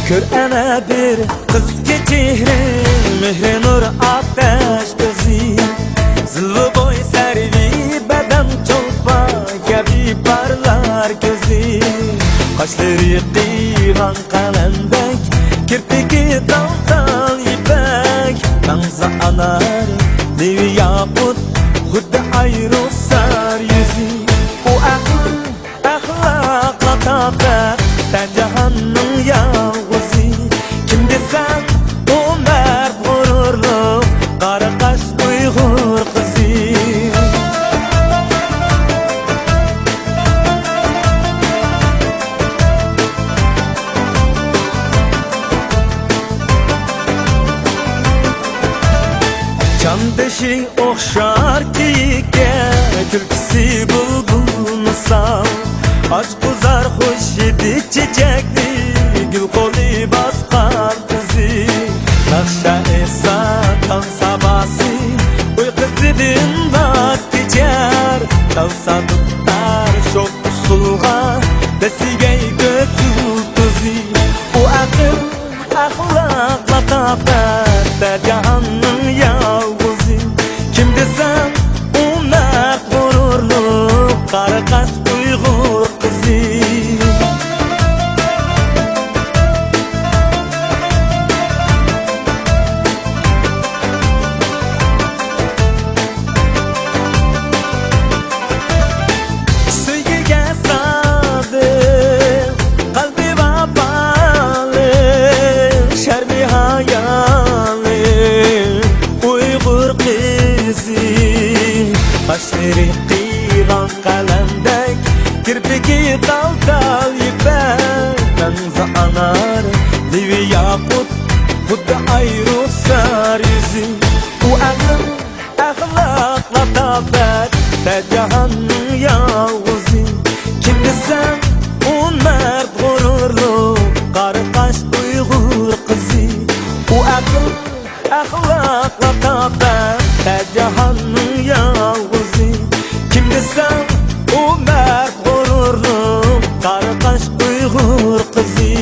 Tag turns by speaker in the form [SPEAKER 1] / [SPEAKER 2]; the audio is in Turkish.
[SPEAKER 1] Kör ana bir kızki chehrin, mehri nur ateş gözü. Zilvi boy servi badan çolpa kabi parlar gözü. Kaşları kıygan kalemdek, kirpiki dal dal ipek. Kanza anar devi yaput, hudda ayrılsar yüzü. O akıl ahlakla tapar, sen cahannın yalğızı. Kim desem o mert gururlu, kara kaş Uygur kızı. Çandeşi okşar kiyike, külkisi bulbul misal. Aç kuzar hoş yedi çiçekli, gül koli baskan kızı. Nakşa esa tan sabası, uy kızıdın vaz geçer. Tavsa tutar çok usulga, desigey götür tuzi. O akıl ahlakla tapar, da cahannın yalğızı. Kim desem o mert gururlu, kara kaş Uygur kızı. Sevgiye sadık, kalbi vefalı, şermi hayalı Uygur kızı. Kaşları kıygan kalemdek, kirpiki dal dal ipek. Kanza anar devi yaput, hudda ayrılsar yüzü. Bu akıl ahlakla tapar, te cahannın yalğızı. Kim desem o mert gururlu, kara kaş Uygur kızı. Bu akıl ahlakla tapar, te cahannın yalğızı. Kim desem o mert gururlu, kara kaş Uygur kızı.